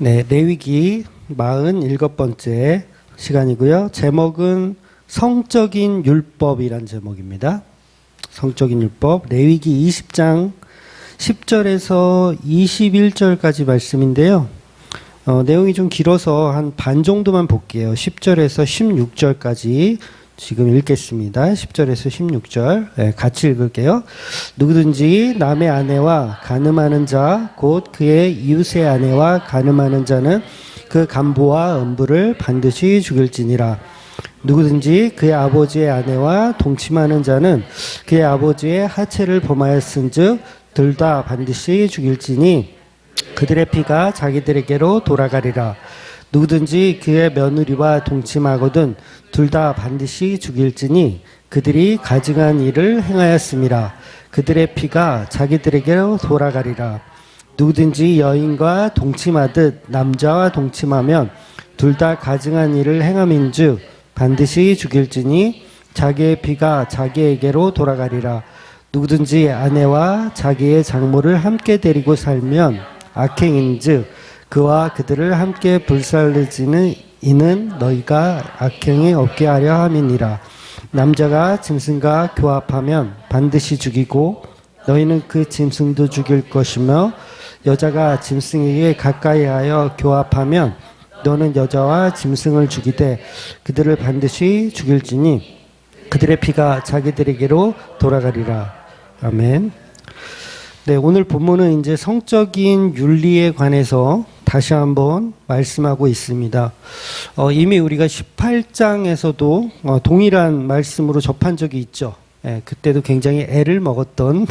네, 레위기 47번째 시간이고요. 제목은 성적인 율법이란 제목입니다. 성적인 율법, 레위기 20장 10절에서 21절까지 말씀인데요. 내용이 좀 길어서 한 반 정도만 볼게요. 10절에서 16절까지 지금 읽겠습니다. 10절에서 16절 네, 같이 읽을게요. 누구든지 남의 아내와 간음하는 자, 곧 그의 이웃의 아내와 간음하는 자는 그 간부와 음부를 반드시 죽일지니라. 누구든지 그의 아버지의 아내와 동침하는 자는 그의 아버지의 하체를 범하였은즉 둘 다 반드시 죽일지니 그들의 피가 자기들에게로 돌아가리라. 누구든지 그의 며느리와 동침하거든 둘 다 반드시 죽일지니 그들이 가증한 일을 행하였음이라. 그들의 피가 자기들에게로 돌아가리라. 누구든지 여인과 동침하듯 남자와 동침하면 둘 다 가증한 일을 행함인즉 반드시 죽일지니 자기의 피가 자기에게로 돌아가리라. 누구든지 아내와 자기의 장모를 함께 데리고 살면 악행인즉 그와 그들을 함께 불살르지는 이는 너희가 악행이 없게 하려 함이니라. 남자가 짐승과 교합하면 반드시 죽이고 너희는 그 짐승도 죽일 것이며 여자가 짐승에게 가까이하여 교합하면 너는 여자와 짐승을 죽이되 그들을 반드시 죽일지니 그들의 피가 자기들에게로 돌아가리라. 아멘. 네, 오늘 본문은 이제 성적인 윤리에 관해서 다시 한번 말씀하고 있습니다. 이미 우리가 18장에서도 동일한 말씀으로 접한 적이 있죠. 그때도 굉장히 애를 먹었던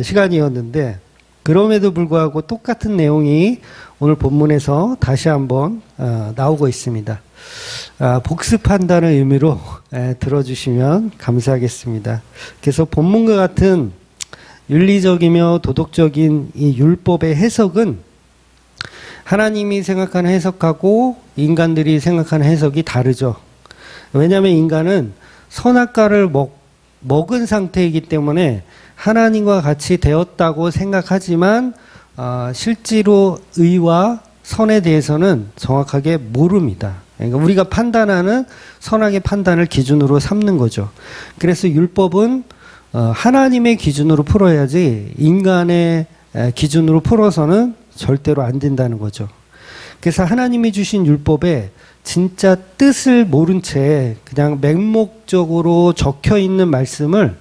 시간이었는데 그럼에도 불구하고 똑같은 내용이 오늘 본문에서 다시 한번 나오고 있습니다. 복습한다는 의미로 들어주시면 감사하겠습니다. 그래서 본문과 같은 윤리적이며 도덕적인 이 율법의 해석은 하나님이 생각하는 해석하고 인간들이 생각하는 해석이 다르죠. 왜냐하면 인간은 선악과를 먹은 상태이기 때문에 하나님과 같이 되었다고 생각하지만 실제로 의와 선에 대해서는 정확하게 모릅니다. 그러니까 우리가 판단하는 선악의 판단을 기준으로 삼는 거죠. 그래서 율법은 하나님의 기준으로 풀어야지 인간의 기준으로 풀어서는 절대로 안 된다는 거죠. 그래서 하나님이 주신 율법에 진짜 뜻을 모른 채 그냥 맹목적으로 적혀 있는 말씀을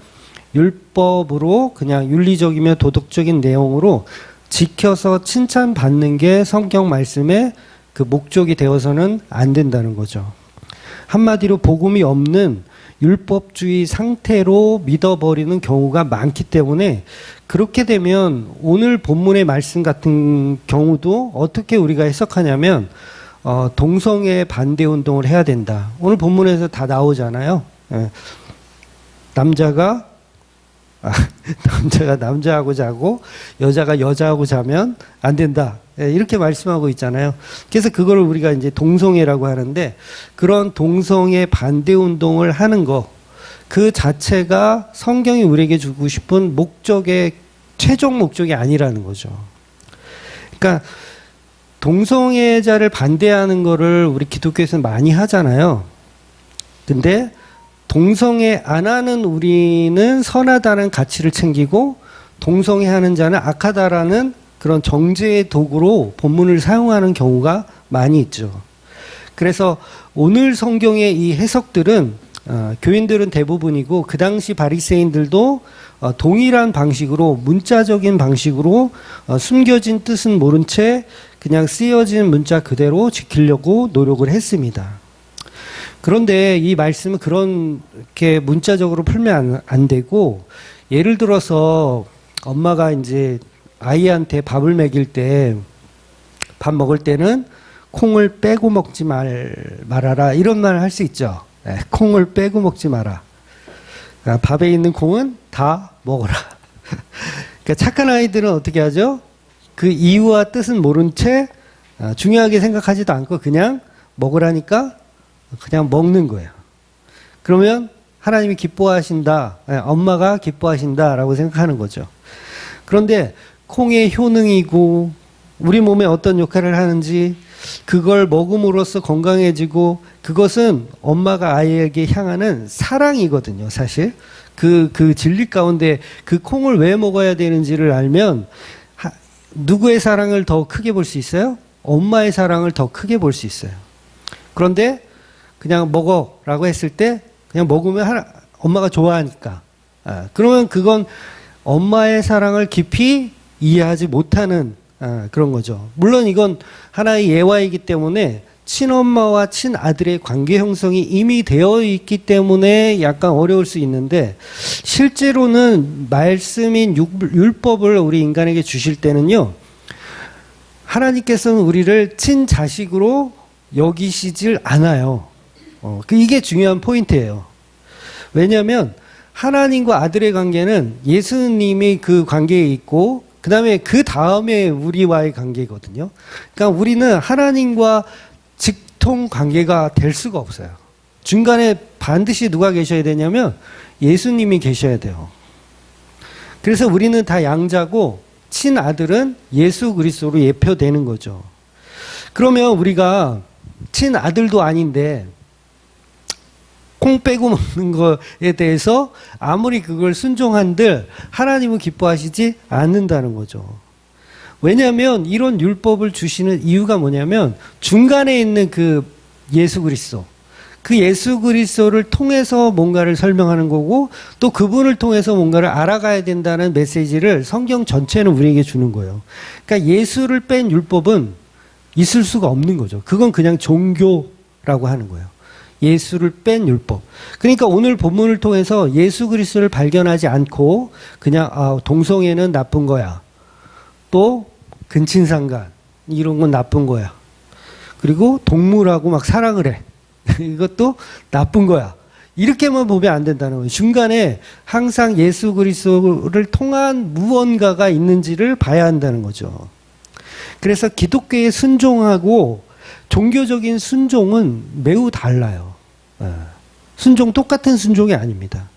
율법으로 그냥 윤리적이며 도덕적인 내용으로 지켜서 칭찬받는 게 성경 말씀의 그 목적이 되어서는 안 된다는 거죠. 한마디로 복음이 없는 율법주의 상태로 믿어버리는 경우가 많기 때문에 그렇게 되면 오늘 본문의 말씀 같은 경우도 어떻게 우리가 해석하냐면 동성애 반대 운동을 해야 된다. 오늘 본문에서 다 나오잖아요. 남자가 남자하고 자고 여자가 여자하고 자면 안 된다. 이렇게 말씀하고 있잖아요. 그래서 그거를 우리가 이제 동성애라고 하는데 그런 동성애 반대 운동을 하는 거 그 자체가 성경이 우리에게 주고 싶은 목적의 최종 목적이 아니라는 거죠. 그러니까 동성애자를 반대하는 거를 우리 기독교에서는 많이 하잖아요. 근데 동성애 안 하는 우리는 선하다는 가치를 챙기고 동성애 하는 자는 악하다라는 그런 정죄의 도구로 본문을 사용하는 경우가 많이 있죠. 그래서 오늘 성경의 이 해석들은 교인들은 대부분이고 그 당시 바리새인들도 동일한 방식으로 문자적인 방식으로 숨겨진 뜻은 모른 채 그냥 쓰여진 문자 그대로 지키려고 노력을 했습니다. 그런데 이 말씀은 그렇게 문자적으로 풀면 안 되고 예를 들어서 엄마가 이제 아이한테 밥을 먹일 때 밥 먹을 때는 콩을 빼고 먹지 말아라 이런 말을 할 수 있죠. 네, 콩을 빼고 먹지 마라. 그러니까 밥에 있는 콩은 다 먹어라. 그러니까 착한 아이들은 어떻게 하죠? 그 이유와 뜻은 모른 채 중요하게 생각하지도 않고 그냥 먹으라니까 그냥 먹는 거예요. 그러면 하나님이 기뻐하신다, 엄마가 기뻐하신다라고 생각하는 거죠. 그런데 콩의 효능이고 우리 몸에 어떤 역할을 하는지, 그걸 먹음으로써 건강해지고, 그것은 엄마가 아이에게 향하는 사랑이거든요, 사실. 그 진리 가운데 그 콩을 왜 먹어야 되는지를 알면, 누구의 사랑을 더 크게 볼 수 있어요? 엄마의 사랑을 더 크게 볼 수 있어요. 그런데 그냥 먹어라고 했을 때 그냥 먹으면 엄마가 좋아하니까. 그러면 그건 엄마의 사랑을 깊이 이해하지 못하는 그런 거죠. 물론 이건 하나의 예화이기 때문에 친엄마와 친아들의 관계 형성이 이미 되어 있기 때문에 약간 어려울 수 있는데, 실제로는 말씀인 율법을 우리 인간에게 주실 때는요, 하나님께서는 우리를 친자식으로 여기시질 않아요. 이게 중요한 포인트예요. 왜냐하면 하나님과 아들의 관계는 예수님이 그 관계에 있고, 그 다음에 우리와의 관계거든요. 그러니까 우리는 하나님과 직통 관계가 될 수가 없어요. 중간에 반드시 누가 계셔야 되냐면 예수님이 계셔야 돼요. 그래서 우리는 다 양자고 친아들은 예수 그리스도로 예표되는 거죠. 그러면 우리가 친아들도 아닌데 콩 빼고 먹는 거에 대해서 아무리 그걸 순종한들 하나님은 기뻐하시지 않는다는 거죠. 왜냐하면 이런 율법을 주시는 이유가 뭐냐면 중간에 있는 그 예수 그리스도, 그 예수 그리스도를 통해서 뭔가를 설명하는 거고, 또 그분을 통해서 뭔가를 알아가야 된다는 메시지를 성경 전체는 우리에게 주는 거예요. 그러니까 예수를 뺀 율법은 있을 수가 없는 거죠. 그건 그냥 종교라고 하는 거예요. 예수를 뺀 율법. 그러니까 오늘 본문을 통해서 예수 그리스도를 발견하지 않고 그냥 동성애는 나쁜 거야, 또 근친상간 이런 건 나쁜 거야, 그리고 동물하고 막 사랑을 해 이것도 나쁜 거야, 이렇게만 보면 안 된다는 거예요. 중간에 항상 예수 그리스도를 통한 무언가가 있는지를 봐야 한다는 거죠. 그래서 기독교의 순종하고 종교적인 순종은 매우 달라요. 순종 똑같은 순종이 아닙니다.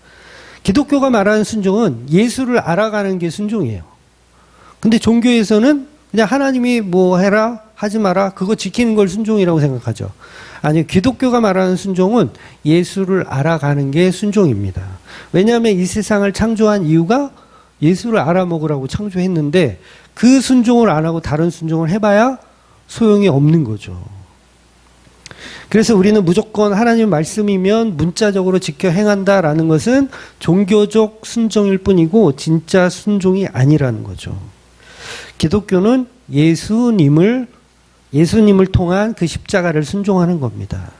기독교가 말하는 순종은 예수를 알아가는 게 순종이에요. 근데 종교에서는 그냥 하나님이 뭐 해라 하지 마라 그거 지키는 걸 순종이라고 생각하죠. 아니, 기독교가 말하는 순종은 예수를 알아가는 게 순종입니다. 왜냐하면 이 세상을 창조한 이유가 예수를 알아먹으라고 창조했는데, 그 순종을 안 하고 다른 순종을 해봐야 소용이 없는 거죠. 그래서 우리는 무조건 하나님 말씀이면 문자적으로 지켜 행한다라는 것은 종교적 순종일 뿐이고 진짜 순종이 아니라는 거죠. 기독교는 예수님을 통한 그 십자가를 순종하는 겁니다.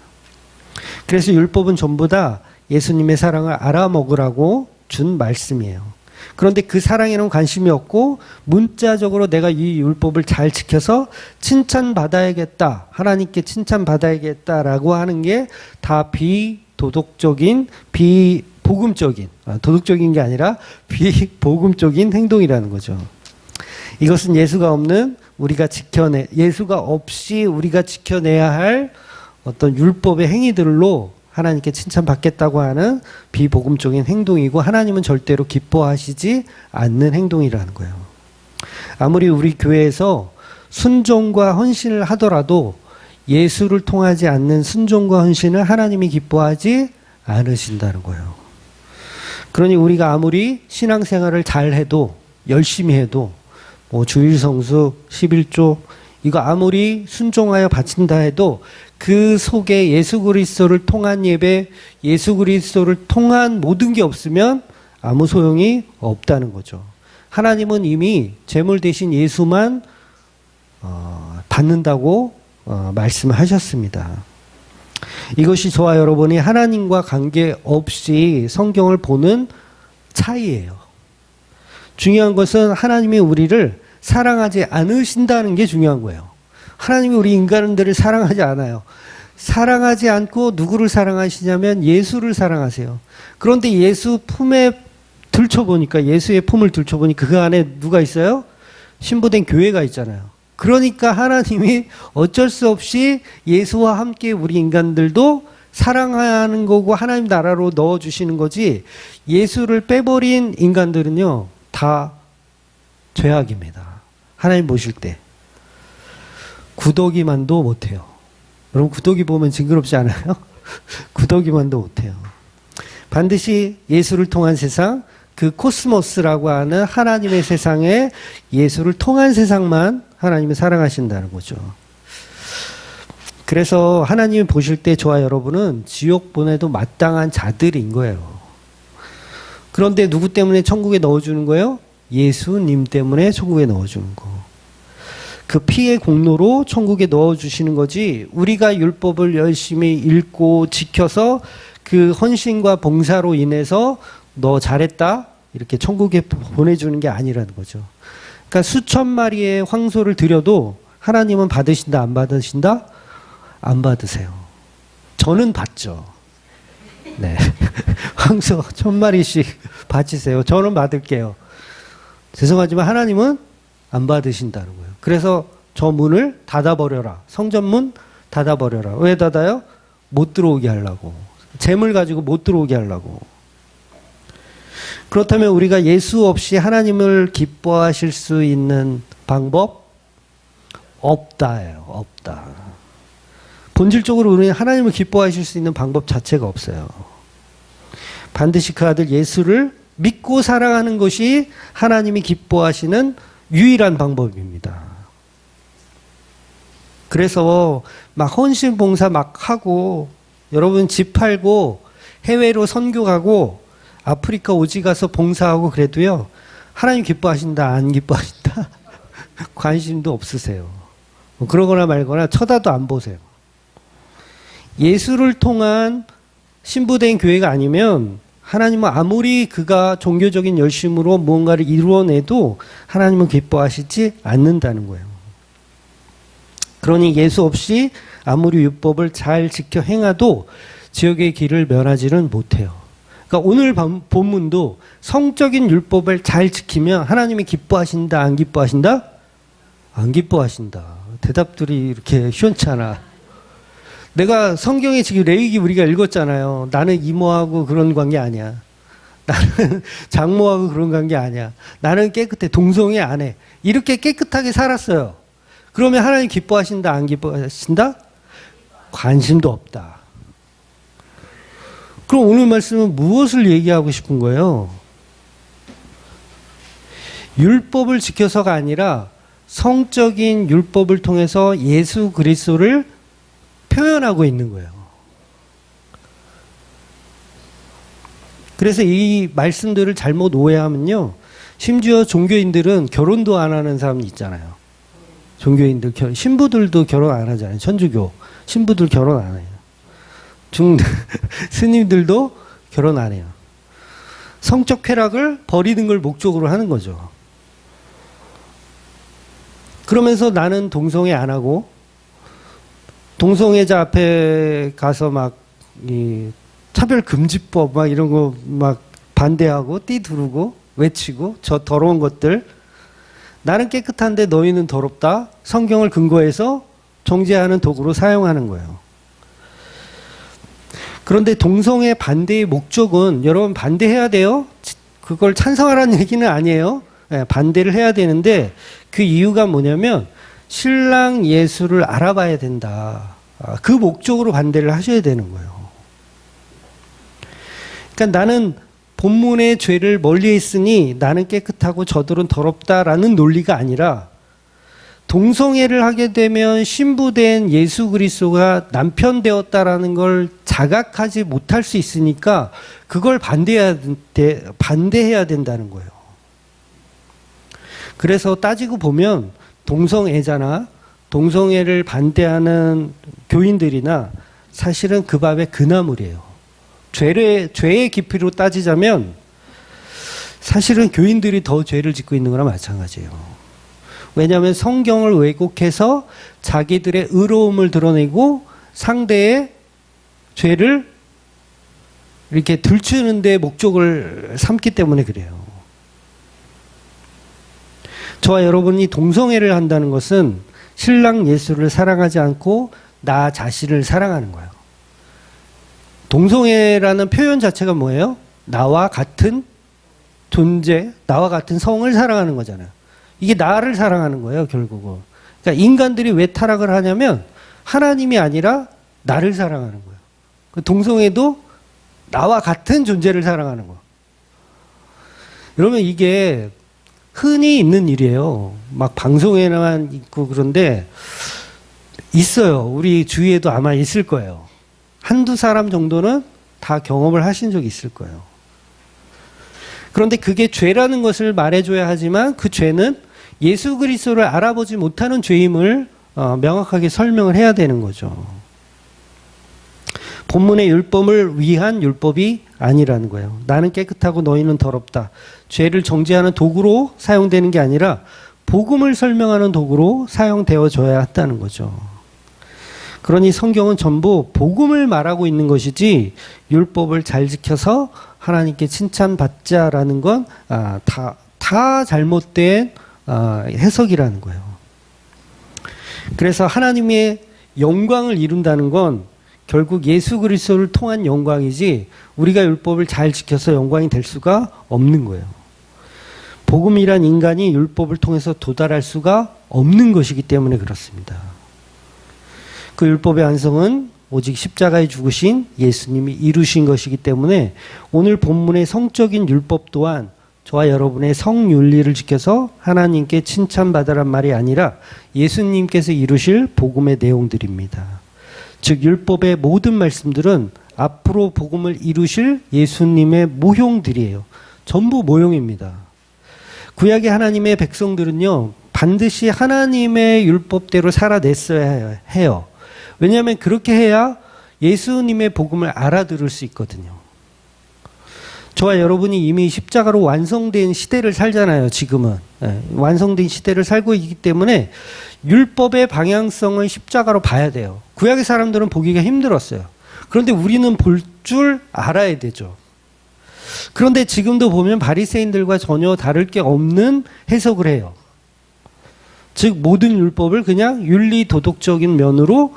그래서 율법은 전부 다 예수님의 사랑을 알아먹으라고 준 말씀이에요. 그런데 그 사랑에는 관심이 없고 문자적으로 내가 이 율법을 잘 지켜서 칭찬받아야겠다, 하나님께 칭찬받아야겠다라고 하는 게 다 비도덕적인, 비복음적인, 도덕적인 게 아니라 비복음적인 행동이라는 거죠. 이것은 예수가 없이 우리가 지켜내야 할 어떤 율법의 행위들로 하나님께 칭찬받겠다고 하는 비복음적인 행동이고, 하나님은 절대로 기뻐하시지 않는 행동이라는 거예요. 아무리 우리 교회에서 순종과 헌신을 하더라도 예수를 통하지 않는 순종과 헌신을 하나님이 기뻐하지 않으신다는 거예요. 그러니 우리가 아무리 신앙생활을 잘 해도, 열심히 해도, 주일 성수, 11조 이거 아무리 순종하여 바친다 해도 그 속에 예수 그리스도를 통한 예배, 예수 그리스도를 통한 모든 게 없으면 아무 소용이 없다는 거죠. 하나님은 이미 제물 대신 예수만 받는다고 말씀하셨습니다. 이것이 저와 여러분이 하나님과 관계없이 성경을 보는 차이예요. 중요한 것은 하나님이 우리를 사랑하지 않으신다는 게 중요한 거예요. 하나님이 우리 인간들을 사랑하지 않아요. 사랑하지 않고 누구를 사랑하시냐면 예수를 사랑하세요. 그런데 예수 품에 들춰보니까, 예수의 품을 들춰보니까 그 안에 누가 있어요? 신부된 교회가 있잖아요. 그러니까 하나님이 어쩔 수 없이 예수와 함께 우리 인간들도 사랑하는 거고 하나님 나라로 넣어주시는 거지, 예수를 빼버린 인간들은요 다 죄악입니다. 하나님 보실 때. 구더기만도 못해요. 여러분 구더기 보면 징그럽지 않아요? 구더기만도 못해요. 반드시 예수를 통한 세상, 그 코스모스라고 하는 하나님의 세상에 예수를 통한 세상만 하나님이 사랑하신다는 거죠. 그래서 하나님이 보실 때 저와 여러분은 지옥 보내도 마땅한 자들인 거예요. 그런데 누구 때문에 천국에 넣어주는 거예요? 예수님 때문에 천국에 넣어주는 거. 그 피의 공로로 천국에 넣어주시는 거지, 우리가 율법을 열심히 읽고 지켜서 그 헌신과 봉사로 인해서 너 잘했다 이렇게 천국에 보내주는 게 아니라는 거죠. 그러니까 수천 마리의 황소를 드려도 하나님은 받으신다 안 받으신다? 안 받으세요. 저는 받죠. 네. 황소 1000마리씩 바치세요. 저는 받을게요. 죄송하지만 하나님은 안 받으신다는 거예요. 그래서 저 문을 닫아버려라. 성전문 닫아버려라. 왜 닫아요? 못 들어오게 하려고. 재물 가지고 못 들어오게 하려고. 그렇다면 우리가 예수 없이 하나님을 기뻐하실 수 있는 방법? 없다예요. 없다. 본질적으로 우리는 하나님을 기뻐하실 수 있는 방법 자체가 없어요. 반드시 그 아들 예수를 믿고 사랑하는 것이 하나님이 기뻐하시는 유일한 방법입니다. 그래서 막 헌신 봉사 막 하고, 여러분 집 팔고 해외로 선교 가고 아프리카 오지 가서 봉사하고 그래도요, 하나님 기뻐하신다 안 기뻐하신다 관심도 없으세요. 뭐 그러거나 말거나 쳐다도 안 보세요. 예수를 통한 신부된 교회가 아니면 하나님은 아무리 그가 종교적인 열심으로 무언가를 이루어내도 하나님은 기뻐하시지 않는다는 거예요. 그러니 예수 없이 아무리 율법을 잘 지켜 행해도 지옥의 길을 면하지는 못해요. 그러니까 오늘 본문도 성적인 율법을 잘 지키면 하나님이 기뻐하신다 안 기뻐하신다? 안 기뻐하신다. 대답들이 이렇게 시원찮아. 내가 성경에 지금 레위기 우리가 읽었잖아요. 나는 이모하고 그런 관계 아니야. 나는 장모하고 그런 관계 아니야. 나는 깨끗해. 동성애 안 해. 이렇게 깨끗하게 살았어요. 그러면 하나님 기뻐하신다 안 기뻐하신다? 관심도 없다. 그럼 오늘 말씀은 무엇을 얘기하고 싶은 거예요? 율법을 지켜서가 아니라 성적인 율법을 통해서 예수 그리스도를 표현하고 있는 거예요. 그래서 이 말씀들을 잘못 오해하면요, 심지어 종교인들은 결혼도 안 하는 사람이 있잖아요. 종교인들, 신부들도 결혼 안 하잖아요. 천주교 신부들 결혼 안 해요. 스님들도 결혼 안 해요. 성적 쾌락을 버리는 걸 목적으로 하는 거죠. 그러면서 나는 동성애 안 하고, 동성애자 앞에 가서 막 이 차별금지법 막 이런 거 막 반대하고 띠 두르고 외치고, 저 더러운 것들, 나는 깨끗한데 너희는 더럽다, 성경을 근거해서 정죄하는 도구로 사용하는 거예요. 그런데 동성애 반대의 목적은, 여러분 반대해야 돼요. 그걸 찬성하라는 얘기는 아니에요. 반대를 해야 되는데, 그 이유가 뭐냐면 신랑 예수를 알아봐야 된다. 그 목적으로 반대를 하셔야 되는 거예요. 그러니까 나는 본문의 죄를 멀리 했으니 나는 깨끗하고 저들은 더럽다라는 논리가 아니라, 동성애를 하게 되면 신부된 예수 그리스도가 남편 되었다라는 걸 자각하지 못할 수 있으니까 그걸 반대해야 된다는 거예요. 그래서 따지고 보면 동성애자나 동성애를 반대하는 교인들이나 사실은 그 밥의 그나물이에요. 죄의 깊이로 따지자면 사실은 교인들이 더 죄를 짓고 있는 거나 마찬가지예요. 왜냐하면 성경을 왜곡해서 자기들의 의로움을 드러내고 상대의 죄를 이렇게 들추는 데 목적을 삼기 때문에 그래요. 저와 여러분이 동성애를 한다는 것은 신랑 예수를 사랑하지 않고 나 자신을 사랑하는 거예요. 동성애라는 표현 자체가 뭐예요? 나와 같은 존재, 나와 같은 성을 사랑하는 거잖아요. 이게 나를 사랑하는 거예요, 결국은. 그러니까 인간들이 왜 타락을 하냐면 하나님이 아니라 나를 사랑하는 거예요. 그 동성애도 나와 같은 존재를 사랑하는 거예요. 여러분 이게 흔히 있는 일이에요. 막 방송에만 있고 그런데 있어요. 우리 주위에도 아마 있을 거예요. 한두 사람 정도는 다 경험을 하신 적이 있을 거예요. 그런데 그게 죄라는 것을 말해줘야 하지만 그 죄는 예수 그리스도를 알아보지 못하는 죄임을 명확하게 설명을 해야 되는 거죠. 본문의 율법을 위한 율법이 아니라는 거예요. 나는 깨끗하고 너희는 더럽다. 죄를 정죄하는 도구로 사용되는 게 아니라 복음을 설명하는 도구로 사용되어져야 한다는 거죠. 그러니 성경은 전부 복음을 말하고 있는 것이지 율법을 잘 지켜서 하나님께 칭찬받자라는 건 다 잘못된 해석이라는 거예요. 그래서 하나님의 영광을 이룬다는 건 결국 예수 그리스도를 통한 영광이지 우리가 율법을 잘 지켜서 영광이 될 수가 없는 거예요. 복음이란 인간이 율법을 통해서 도달할 수가 없는 것이기 때문에 그렇습니다. 그 율법의 완성은 오직 십자가에 죽으신 예수님이 이루신 것이기 때문에 오늘 본문의 성적인 율법 또한 저와 여러분의 성윤리를 지켜서 하나님께 칭찬받으란 말이 아니라 예수님께서 이루실 복음의 내용들입니다. 즉 율법의 모든 말씀들은 앞으로 복음을 이루실 예수님의 모형들이에요. 전부 모형입니다. 구약의 하나님의 백성들은요 반드시 하나님의 율법대로 살아냈어야 해요. 왜냐하면 그렇게 해야 예수님의 복음을 알아들을 수 있거든요. 저와 여러분이 이미 십자가로 완성된 시대를 살잖아요. 지금은 완성된 시대를 살고 있기 때문에 율법의 방향성을 십자가로 봐야 돼요. 구약의 사람들은 보기가 힘들었어요. 그런데 우리는 볼 줄 알아야 되죠. 그런데 지금도 보면 바리새인들과 전혀 다를 게 없는 해석을 해요. 즉 모든 율법을 그냥 윤리 도덕적인 면으로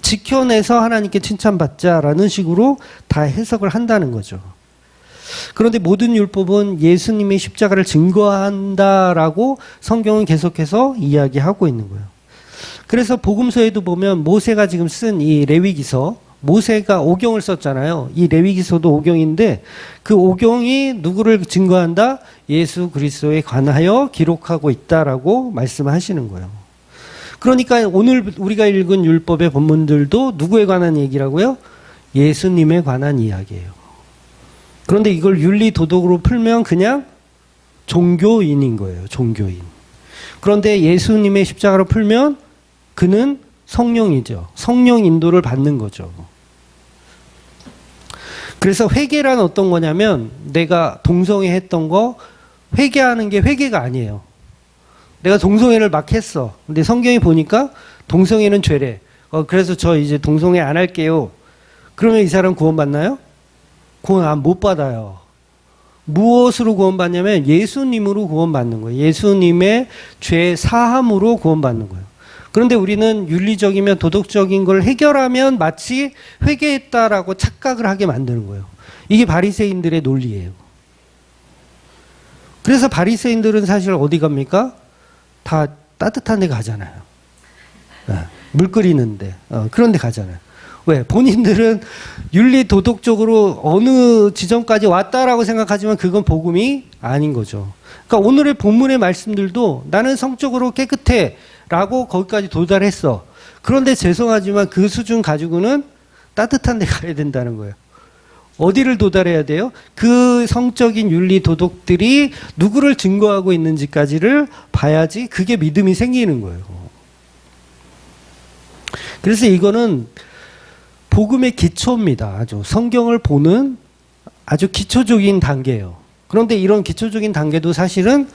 지켜내서 하나님께 칭찬받자라는 식으로 다 해석을 한다는 거죠. 그런데 모든 율법은 예수님의 십자가를 증거한다라고 성경은 계속해서 이야기하고 있는 거예요. 그래서 복음서에도 보면 모세가 지금 쓴 이 레위기서, 모세가 오경을 썼잖아요. 이 레위기서도 오경인데 그 오경이 누구를 증거한다? 예수 그리스도에 관하여 기록하고 있다라고 말씀하시는 거예요. 그러니까 오늘 우리가 읽은 율법의 본문들도 누구에 관한 얘기라고요? 예수님에 관한 이야기예요. 그런데 이걸 윤리 도덕으로 풀면 그냥 종교인인 거예요. 종교인. 그런데 예수님의 십자가로 풀면 그는 성령이죠. 성령 인도를 받는 거죠. 그래서 회개란 어떤 거냐면 내가 동성애 했던 거 회개하는 게 회개가 아니에요. 내가 동성애를 막 했어. 근데 성경에 보니까 동성애는 죄래. 그래서 저 이제 동성애 안 할게요. 그러면 이 사람 구원받나요? 구원 못 받아요. 무엇으로 구원받냐면 예수님으로 구원받는 거예요. 예수님의 죄 사함으로 구원받는 거예요. 그런데 우리는 윤리적이며 도덕적인 걸 해결하면 마치 회개했다라고 착각을 하게 만드는 거예요. 이게 바리새인들의 논리예요. 그래서 바리새인들은 사실 어디 갑니까? 다 따뜻한 데 가잖아요. 물 끓이는데 그런 데 가잖아요. 왜? 본인들은 윤리 도덕적으로 어느 지점까지 왔다라고 생각하지만 그건 복음이 아닌 거죠. 그러니까 오늘의 본문의 말씀들도 나는 성적으로 깨끗해 라고 거기까지 도달했어. 그런데 죄송하지만 그 수준 가지고는 따뜻한 데 가야 된다는 거예요. 어디를 도달해야 돼요? 그 성적인 윤리 도덕들이 누구를 증거하고 있는지까지를 봐야지 그게 믿음이 생기는 거예요. 그래서 이거는 복음의 기초입니다. 아주 성경을 보는 아주 기초적인 단계예요. 그런데 이런 기초적인 단계도 사실은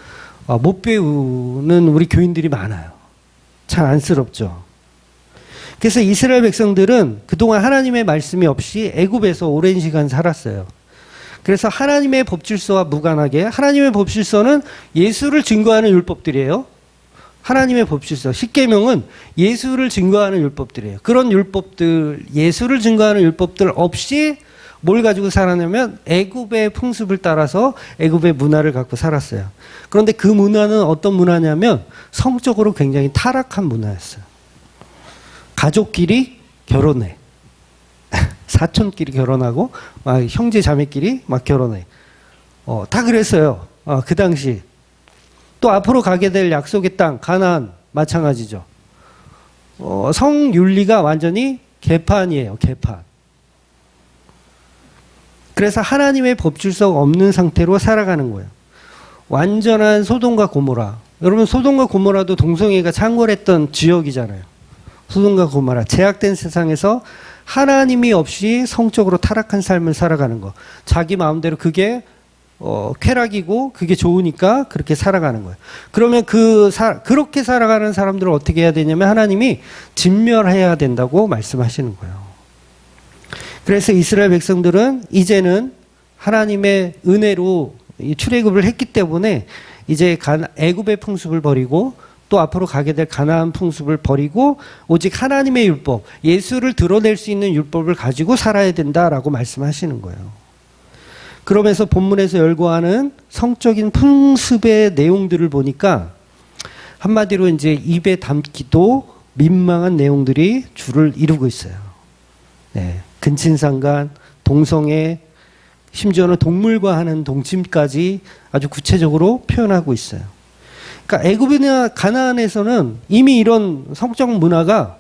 못 배우는 우리 교인들이 많아요. 참 안쓰럽죠. 그래서 이스라엘 백성들은 그동안 하나님의 말씀이 없이 애굽에서 오랜 시간 살았어요. 그래서 하나님의 법질서와 무관하게 하나님의 법질서는 예수를 증거하는 율법들이에요. 하나님의 법질서, 십계명은 예수를 증거하는 율법들이에요. 그런 율법들, 예수를 증거하는 율법들 없이 뭘 가지고 살았냐면 애굽의 풍습을 따라서 애굽의 문화를 갖고 살았어요. 그런데 그 문화는 어떤 문화냐면 성적으로 굉장히 타락한 문화였어요. 가족끼리 결혼해. 사촌끼리 결혼하고 막 형제 자매끼리 막 결혼해. 다 그랬어요. 그 당시. 또 앞으로 가게 될 약속의 땅 가나안 마찬가지죠. 성윤리가 완전히 개판이에요. 개판. 그래서 하나님의 법질서가 없는 상태로 살아가는 거예요. 완전한 소돔과 고모라. 여러분 소돔과 고모라도 동성애가 창궐했던 지역이잖아요. 소돔과 고모라. 제약된 세상에서 하나님이 없이 성적으로 타락한 삶을 살아가는 거. 자기 마음대로 그게 쾌락이고 그게 좋으니까 그렇게 살아가는 거예요. 그러면 그렇게 살아가는 사람들을 어떻게 해야 되냐면 하나님이 진멸해야 된다고 말씀하시는 거예요. 그래서 이스라엘 백성들은 이제는 하나님의 은혜로 출애굽을 했기 때문에 이제 애굽의 풍습을 버리고 또 앞으로 가게 될 가나안 풍습을 버리고 오직 하나님의 율법, 예수를 드러낼 수 있는 율법을 가지고 살아야 된다라고 말씀하시는 거예요. 그러면서 본문에서 열거하는 성적인 풍습의 내용들을 보니까 한마디로 이제 입에 담기도 민망한 내용들이 줄을 이루고 있어요. 네. 근친상간, 동성애, 심지어는 동물과 하는 동침까지 아주 구체적으로 표현하고 있어요. 그러니까 애굽이나 가나안에서는 이미 이런 성적 문화가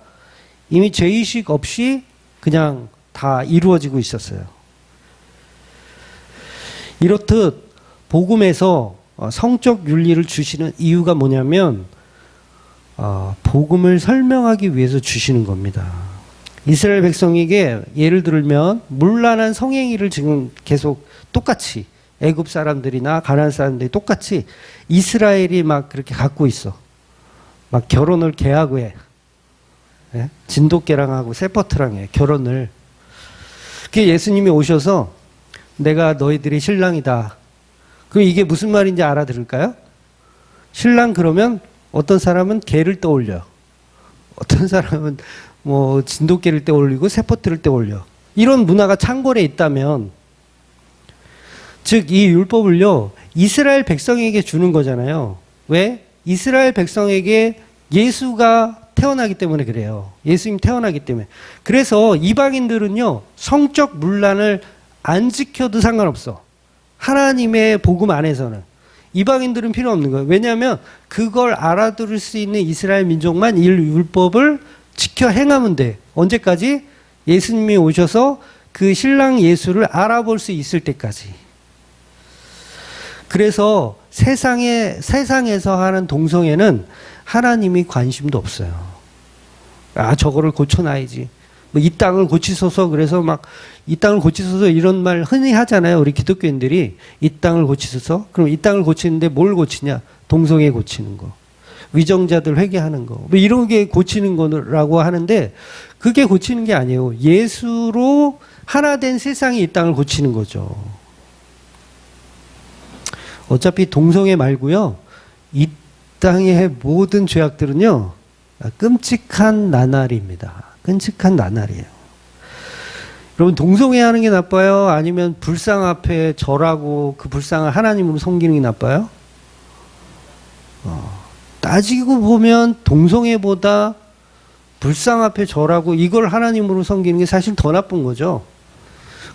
이미 죄의식 없이 그냥 다 이루어지고 있었어요. 이렇듯 복음에서 성적 윤리를 주시는 이유가 뭐냐면 복음을 설명하기 위해서 주시는 겁니다. 이스라엘 백성에게 예를 들면 문란한 성행위를 지금 계속 똑같이 애굽 사람들이나 가나안 사람들이 똑같이 이스라엘이 막 그렇게 갖고 있어. 막 결혼을 계하고 해. 예? 진돗개랑 하고 세퍼트랑 해. 결혼을. 그게 예수님이 오셔서 내가 너희들의 신랑이다. 그럼 이게 무슨 말인지 알아들을까요? 신랑 그러면 어떤 사람은 개를 떠올려. 어떤 사람은 뭐 진돗개를 떠올리고 세퍼트를 떠올려. 이런 문화가 창궐에 있다면 즉 이 율법을요 이스라엘 백성에게 주는 거잖아요. 왜? 이스라엘 백성에게 예수가 태어나기 때문에 그래요. 예수님 태어나기 때문에. 그래서 이방인들은요 성적 문란을 안 지켜도 상관없어. 하나님의 복음 안에서는. 이방인들은 필요 없는 거예요. 왜냐하면 그걸 알아들을 수 있는 이스라엘 민족만 이 율법을 지켜 행하면 돼. 언제까지? 예수님이 오셔서 그 신랑 예수를 알아볼 수 있을 때까지. 그래서 세상에서 하는 동성애는 하나님이 관심도 없어요. 저거를 고쳐놔야지. 뭐 이 땅을 고치소서. 그래서 막 이 땅을 고치소서 이런 말 흔히 하잖아요. 우리 기독교인들이 이 땅을 고치소서. 그럼 이 땅을 고치는데 뭘 고치냐? 동성애 고치는 거. 위정자들 회개하는 거. 뭐 이런 게 고치는 거라고 하는데 그게 고치는 게 아니에요. 예수로 하나 된 세상이 이 땅을 고치는 거죠. 어차피 동성애 말고요. 이 땅의 모든 죄악들은요. 끔찍한 나날입니다. 끔찍한 나날이에요. 여러분 동성애 하는 게 나빠요? 아니면 불상 앞에 절하고 그 불상을 하나님으로 섬기는 게 나빠요? 따지고 보면 동성애보다 불상 앞에 절하고 이걸 하나님으로 섬기는 게 사실 더 나쁜 거죠.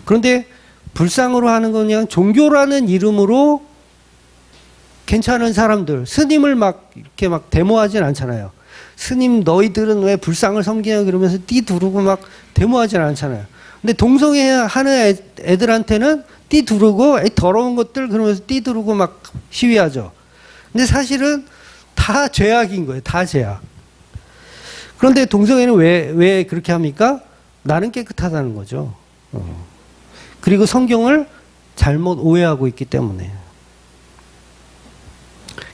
그런데 불상으로 하는 건 그냥 종교라는 이름으로 괜찮은 사람들, 스님을 막 이렇게 막 데모하진 않잖아요. 스님 너희들은 왜 불상을 섬기냐 그러면서 띠 두르고 막 데모하진 않잖아요. 근데 동성애 하는 애들한테는 띠 두르고 더러운 것들 그러면서 띠 두르고 막 시위하죠. 근데 사실은 다 죄악인 거예요. 다 죄악. 그런데 동성애는 왜 그렇게 합니까? 나는 깨끗하다는 거죠. 그리고 성경을 잘못 오해하고 있기 때문에.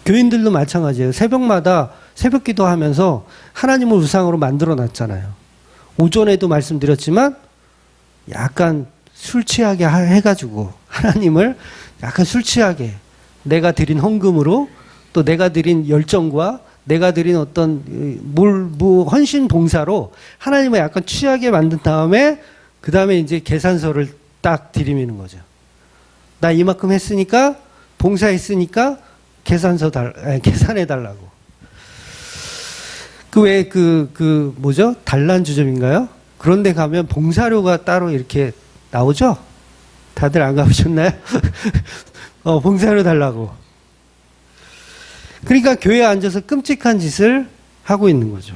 교인들도 마찬가지예요. 새벽마다 새벽 기도하면서 하나님을 우상으로 만들어 놨잖아요. 오전에도 말씀드렸지만 약간 술 취하게 해가지고 하나님을 약간 술 취하게 내가 드린 헌금으로 또 내가 드린 열정과 내가 드린 어떤 헌신 봉사로 하나님을 약간 취하게 만든 다음에 그 다음에 이제 계산서를 딱 들이미는 거죠. 나 이만큼 했으니까, 봉사했으니까 계산해 달라고. 뭐죠? 단란주점인가요? 그런데 가면 봉사료가 따로 이렇게 나오죠? 다들 안 가보셨나요? 봉사료 달라고. 그러니까 교회에 앉아서 끔찍한 짓을 하고 있는 거죠.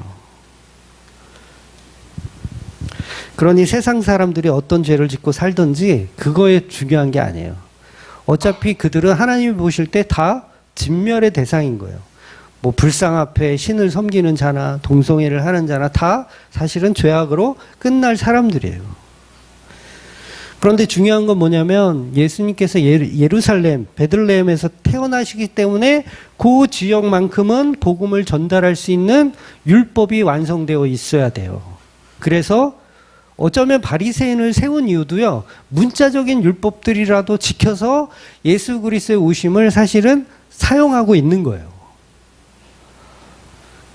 그러니 세상 사람들이 어떤 죄를 짓고 살든지 그거에 중요한 게 아니에요. 어차피 그들은 하나님이 보실 때 다 진멸의 대상인 거예요. 뭐 불상 앞에 신을 섬기는 자나 동성애를 하는 자나 다 사실은 죄악으로 끝날 사람들이에요. 그런데 중요한 건 뭐냐면 예수님께서 예루살렘, 베들레헴에서 태어나시기 때문에 그 지역만큼은 복음을 전달할 수 있는 율법이 완성되어 있어야 돼요. 그래서 어쩌면 바리새인을 세운 이유도요, 문자적인 율법들이라도 지켜서 예수 그리스도의 오심을 사실은 사용하고 있는 거예요.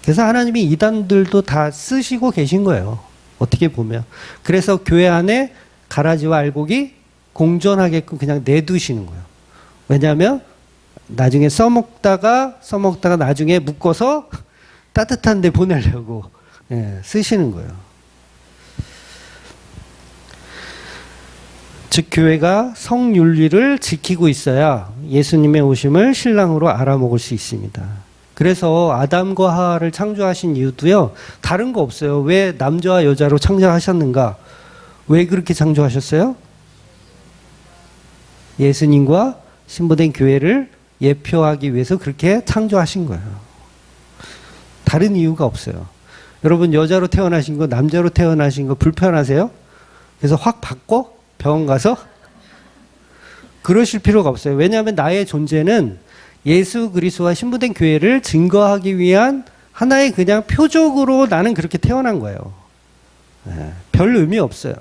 그래서 하나님이 이단들도 다 쓰시고 계신 거예요. 어떻게 보면. 그래서 교회 안에 가라지와 알곡이 공존하게끔 그냥 내두시는 거예요. 왜냐하면 나중에 써먹다가 나중에 묶어서 따뜻한 데 보내려고 쓰시는 거예요. 즉 교회가 성윤리를 지키고 있어야 예수님의 오심을 신랑으로 알아먹을 수 있습니다. 그래서 아담과 하와를 창조하신 이유도요, 다른 거 없어요. 왜 남자와 여자로 창조하셨는가? 왜 그렇게 창조하셨어요? 예수님과 신부된 교회를 예표하기 위해서 그렇게 창조하신 거예요. 다른 이유가 없어요. 여러분 여자로 태어나신 거, 남자로 태어나신 거 불편하세요? 그래서 확 바꿔? 병원 가서? 그러실 필요가 없어요. 왜냐하면 나의 존재는 예수 그리스도와 신부된 교회를 증거하기 위한 하나의 그냥 표적으로 나는 그렇게 태어난 거예요. 별 의미 없어요.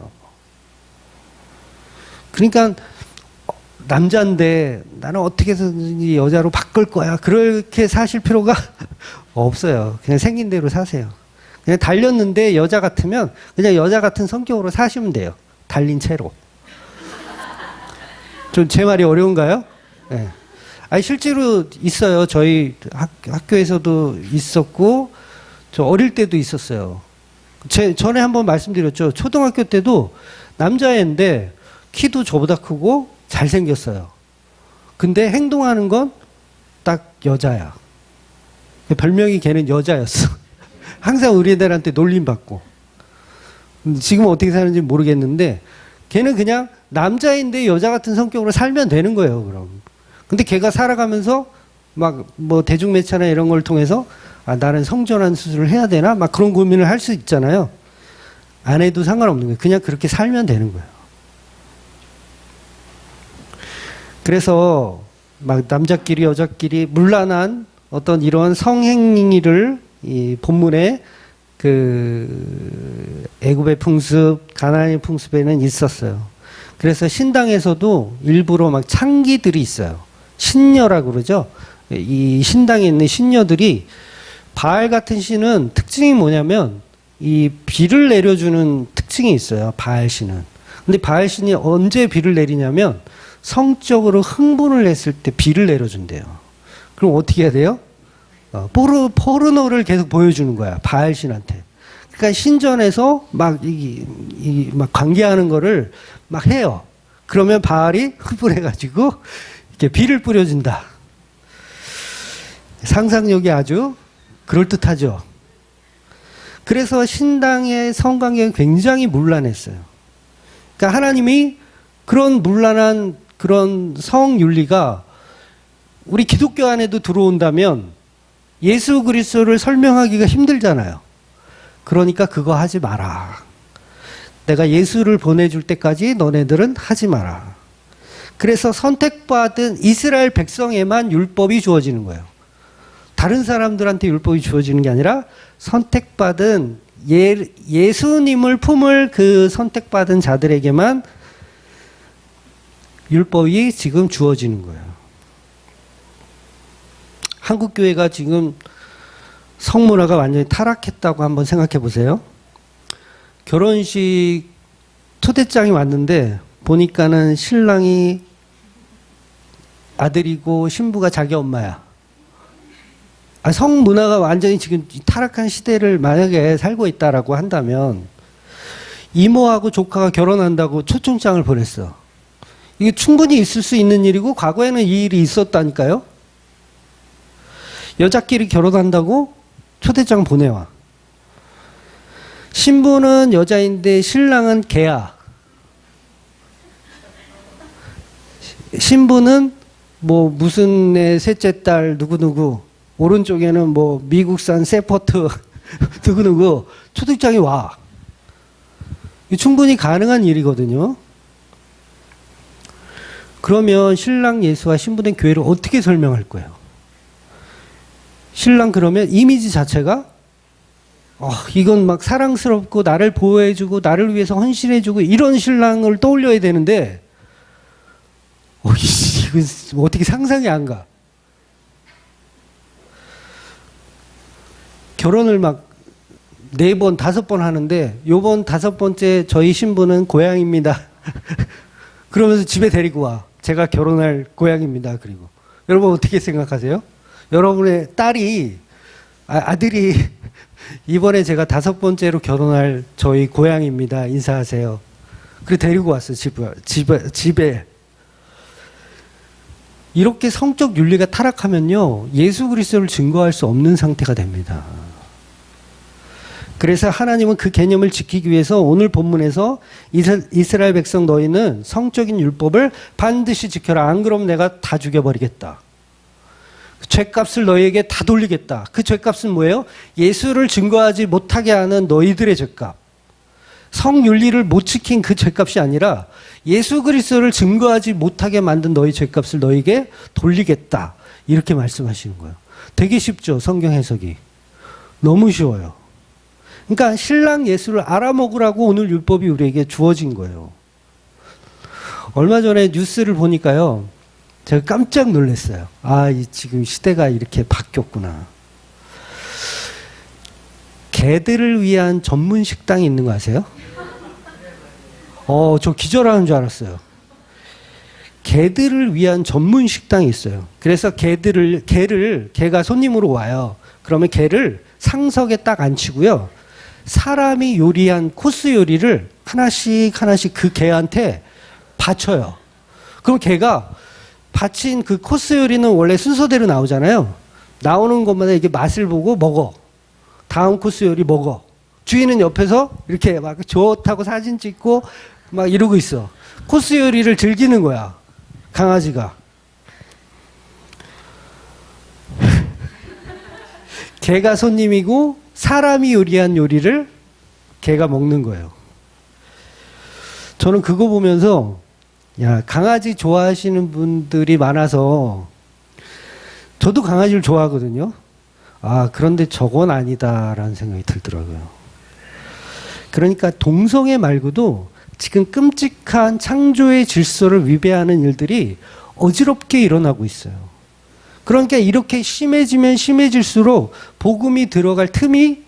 그러니까 남자인데 나는 어떻게 해서든지 여자로 바꿀 거야, 그렇게 사실 필요가 없어요. 그냥 생긴 대로 사세요. 그냥 달렸는데 여자 같으면 그냥 여자 같은 성격으로 사시면 돼요. 달린 채로. 좀 제 말이 어려운가요? 네. 아니 실제로 있어요. 저희 학교에서도 있었고 저 어릴 때도 있었어요. 전에 한번 말씀드렸죠. 초등학교 때도 남자애인데 키도 저보다 크고 잘생겼어요. 근데 행동하는 건 딱 여자야. 별명이 걔는 여자였어. 항상 우리들한테 놀림받고. 지금 어떻게 사는지 모르겠는데 걔는 그냥 남자인데 여자 같은 성격으로 살면 되는 거예요. 그럼. 근데 걔가 살아가면서 막 뭐 대중매체나 이런 걸 통해서 나는 성전환 수술을 해야 되나? 막 그런 고민을 할 수 있잖아요. 안 해도 상관없는 거예요. 그냥 그렇게 살면 되는 거예요. 그래서 막 남자끼리 여자끼리 문란한 어떤 이런 성행위를 이 본문에 그 애굽의 풍습, 가나안의 풍습에는 있었어요. 그래서 신당에서도 일부러 막 창기들이 있어요. 신녀라고 그러죠. 이 신당에 있는 신녀들이 바알 같은 신은 특징이 뭐냐면 이 비를 내려주는 특징이 있어요. 바알 신은. 근데 바알 신이 언제 비를 내리냐면 성적으로 흥분을 했을 때 비를 내려준대요. 그럼 어떻게 해야 돼요? 포르노를 계속 보여주는 거야. 바알 신한테. 그러니까 신전에서 막 막 관계하는 거를 막 해요. 그러면 바알이 흥분해가지고 이렇게 비를 뿌려준다. 상상력이 아주 그럴듯하죠. 그래서 신당의 성관계가 굉장히 문란했어요. 그러니까 하나님이 그런 문란한 그런 성윤리가 우리 기독교 안에도 들어온다면 예수 그리스도를 설명하기가 힘들잖아요. 그러니까 그거 하지 마라. 내가 예수를 보내줄 때까지 너네들은 하지 마라. 그래서 선택받은 이스라엘 백성에만 율법이 주어지는 거예요. 다른 사람들한테 율법이 주어지는 게 아니라 선택받은 예수님을 품을 그 선택받은 자들에게만 율법이 지금 주어지는 거예요. 한국 교회가 지금 성문화가 완전히 타락했다고 한번 생각해 보세요. 결혼식 초대장이 왔는데 보니까는 신랑이 아들이고 신부가 자기 엄마야. 성문화가 완전히 지금 타락한 시대를 만약에 살고 있다라고 한다면 이모하고 조카가 결혼한다고 초청장을 보냈어. 이게 충분히 있을 수 있는 일이고 과거에는 이 일이 있었다니까요. 여자끼리 결혼한다고 초대장 보내와. 신부는 여자인데 신랑은 개야. 신부는 뭐 무슨 내 셋째 딸 누구누구, 오른쪽에는 뭐 미국산 세퍼트 누구누구 초대장이 와. 충분히 가능한 일이거든요. 그러면 신랑 예수와 신부된 교회를 어떻게 설명할 거예요? 신랑 그러면 이미지 자체가 이건 막 사랑스럽고 나를 보호해주고 나를 위해서 헌신해주고 이런 신랑을 떠올려야 되는데 이건 어떻게 상상이 안 가. 결혼을 막 4번, 5번 하는데 요번 5번째 저희 신부는 고향입니다. 그러면서 집에 데리고 와. 제가 결혼할 고향입니다. 그리고 여러분 어떻게 생각하세요? 여러분의 딸이 아들이 이번에 제가 5번째로 결혼할 저희 고향입니다. 인사하세요. 그래 데리고 왔어. 집에. 이렇게 성적 윤리가 타락하면요. 예수 그리스도를 증거할 수 없는 상태가 됩니다. 그래서 하나님은 그 개념을 지키기 위해서 오늘 본문에서 이스라엘 백성 너희는 성적인 율법을 반드시 지켜라. 안 그러면 내가 다 죽여버리겠다. 죄값을 너희에게 다 돌리겠다. 그 죄값은 뭐예요? 예수를 증거하지 못하게 하는 너희들의 죄값. 성윤리를 못 지킨 그 죄값이 아니라 예수 그리스도를 증거하지 못하게 만든 너희 죄값을 너희에게 돌리겠다. 이렇게 말씀하시는 거예요. 되게 쉽죠? 성경 해석이. 너무 쉬워요. 그러니까 신랑 예수를 알아먹으라고 오늘 율법이 우리에게 주어진 거예요. 얼마 전에 뉴스를 보니까요. 제가 깜짝 놀랐어요. 지금 시대가 이렇게 바뀌었구나. 개들을 위한 전문 식당이 있는 거 아세요? 저 기절하는 줄 알았어요. 개들을 위한 전문 식당이 있어요. 그래서 개가 손님으로 와요. 그러면 개를 상석에 딱 앉히고요. 사람이 요리한 코스 요리를 하나씩 그 개한테 바쳐요. 그럼 개가 바친 그 코스 요리는 원래 순서대로 나오잖아요. 나오는 것마다 이게 맛을 보고 먹어. 다음 코스 요리 먹어. 주인은 옆에서 이렇게 막 좋다고 사진 찍고 막 이러고 있어. 코스 요리를 즐기는 거야. 강아지가. 개가 손님이고 사람이 요리한 요리를 개가 먹는 거예요. 저는 그거 보면서 강아지 좋아하시는 분들이 많아서 저도 강아지를 좋아하거든요. 그런데 저건 아니다라는 생각이 들더라고요. 그러니까 동성애 말고도 지금 끔찍한 창조의 질서를 위배하는 일들이 어지럽게 일어나고 있어요. 그러니까 이렇게 심해지면 심해질수록 복음이 들어갈 틈이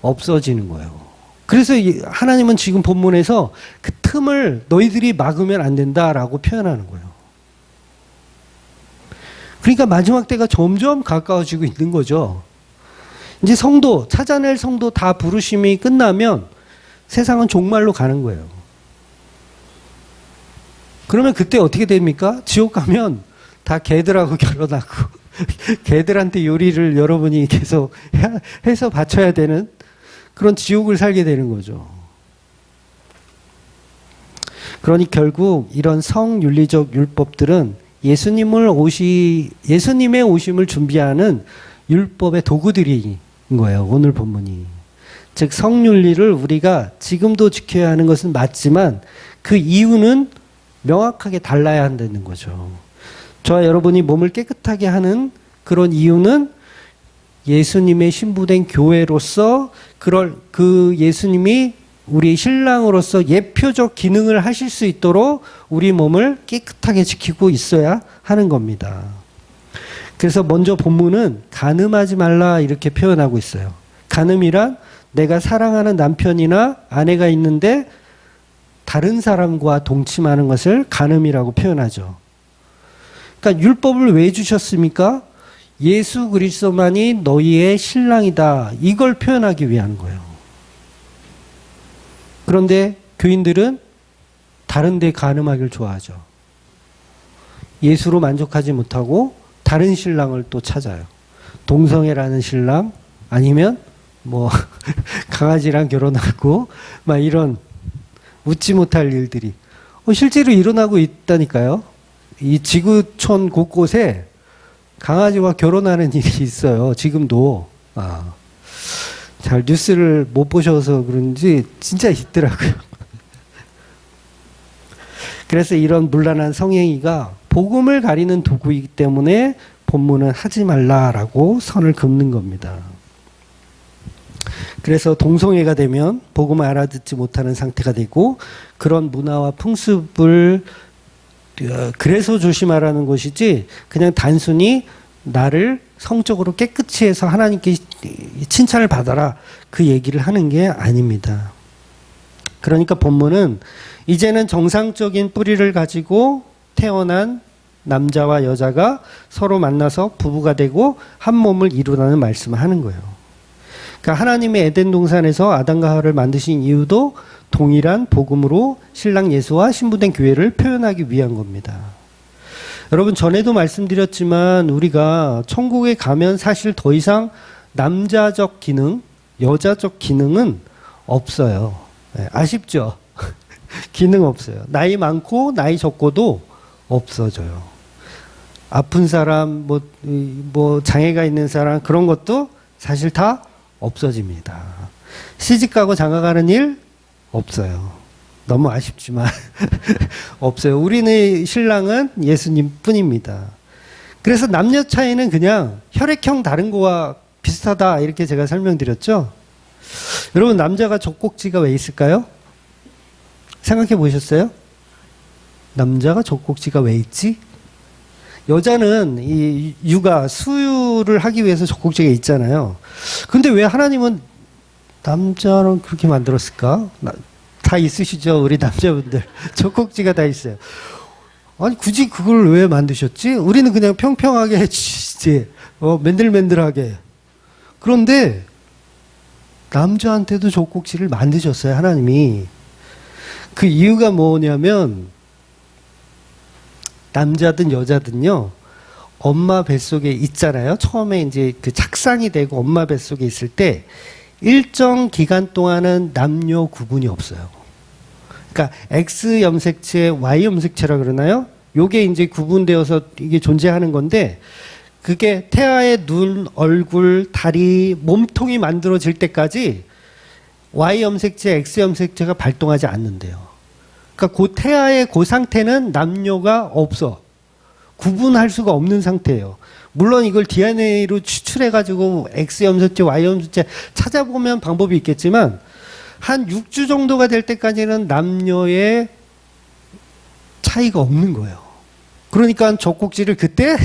없어지는 거예요. 그래서 하나님은 지금 본문에서 그 틈을 너희들이 막으면 안 된다라고 표현하는 거예요. 그러니까 마지막 때가 점점 가까워지고 있는 거죠. 이제 찾아낼 성도 다 부르심이 끝나면 세상은 종말로 가는 거예요. 그러면 그때 어떻게 됩니까? 지옥 가면 다 개들하고 결혼하고 개들한테 요리를 여러분이 계속 해서 바쳐야 되는 그런 지옥을 살게 되는 거죠. 그러니 결국 이런 성윤리적 율법들은 예수님의 오심을 준비하는 율법의 도구들인 거예요. 오늘 본문이. 즉 성윤리를 우리가 지금도 지켜야 하는 것은 맞지만 그 이유는 명확하게 달라야 한다는 거죠. 저와 여러분이 몸을 깨끗하게 하는 그런 이유는 예수님의 신부된 교회로서 그 예수님이 우리 신랑으로서 예표적 기능을 하실 수 있도록 우리 몸을 깨끗하게 지키고 있어야 하는 겁니다. 그래서 먼저 본문은 간음하지 말라 이렇게 표현하고 있어요. 간음이란 내가 사랑하는 남편이나 아내가 있는데 다른 사람과 동침하는 것을 간음이라고 표현하죠. 그러니까 율법을 왜 주셨습니까? 예수 그리스도만이 너희의 신랑이다. 이걸 표현하기 위한 거예요. 그런데 교인들은 다른 데 간음하기를 좋아하죠. 예수로 만족하지 못하고 다른 신랑을 또 찾아요. 동성애라는 신랑, 아니면 뭐 강아지랑 결혼하고 막 이런 웃지 못할 일들이 실제로 일어나고 있다니까요. 이 지구촌 곳곳에 강아지와 결혼하는 일이 있어요. 지금도. 잘 뉴스를 못 보셔서 그런지 진짜 있더라고요. 그래서 이런 문란한 성행위가 복음을 가리는 도구이기 때문에 본문은 하지 말라라고 선을 긋는 겁니다. 그래서 동성애가 되면 복음을 알아듣지 못하는 상태가 되고, 그런 문화와 풍습을 그래서 조심하라는 것이지 그냥 단순히 나를 성적으로 깨끗이 해서 하나님께 칭찬을 받아라 그 얘기를 하는 게 아닙니다. 그러니까 본문은 이제는 정상적인 뿌리를 가지고 태어난 남자와 여자가 서로 만나서 부부가 되고 한 몸을 이루라는 말씀을 하는 거예요. 그러니까 하나님의 에덴 동산에서 아담과 하와를 만드신 이유도 동일한 복음으로 신랑 예수와 신부된 교회를 표현하기 위한 겁니다. 여러분, 전에도 말씀드렸지만 우리가 천국에 가면 사실 더 이상 남자적 기능, 여자적 기능은 없어요. 아쉽죠? 기능 없어요. 나이 많고 나이 적고도 없어져요. 아픈 사람, 뭐 장애가 있는 사람, 그런 것도 사실 다 없어집니다. 시집가고 장가가는 일 없어요. 너무 아쉽지만 없어요. 우리의 신랑은 예수님 뿐입니다. 그래서 남녀 차이는 그냥 혈액형 다른 거와 비슷하다, 이렇게 제가 설명드렸죠. 여러분, 남자가 젖꼭지가 왜 있을까요? 생각해 보셨어요? 남자가 젖꼭지가 왜 있지? 여자는 이 육아, 수유를 하기 위해서 젖꼭지가 있잖아요. 근데 왜 하나님은 남자는 그렇게 만들었을까? 다 있으시죠? 우리 남자분들. 젖꼭지가 다 있어요. 아니, 굳이 그걸 왜 만드셨지? 우리는 그냥 평평하게 해주시지. 맨들맨들하게. 그런데 남자한테도 젖꼭지를 만드셨어요, 하나님이. 그 이유가 뭐냐면, 남자든 여자든요, 엄마 뱃속에 있잖아요. 처음에 이제 그 착상이 되고 엄마 뱃속에 있을 때 일정 기간 동안은 남녀 구분이 없어요. 그러니까 X 염색체, Y 염색체라 그러나요? 요게 이제 구분되어서 이게 존재하는 건데, 그게 태아의 눈, 얼굴, 다리, 몸통이 만들어질 때까지 Y 염색체, X 염색체가 발동하지 않는데요. 그러니까 그 태아의 그 상태는 남녀가 없어. 구분할 수가 없는 상태예요. 물론 이걸 DNA로 추출해가지고 X 염색체, Y 염색체 찾아보면 방법이 있겠지만, 한 6주 정도가 될 때까지는 남녀의 차이가 없는 거예요. 그러니까 젖꼭지를 그때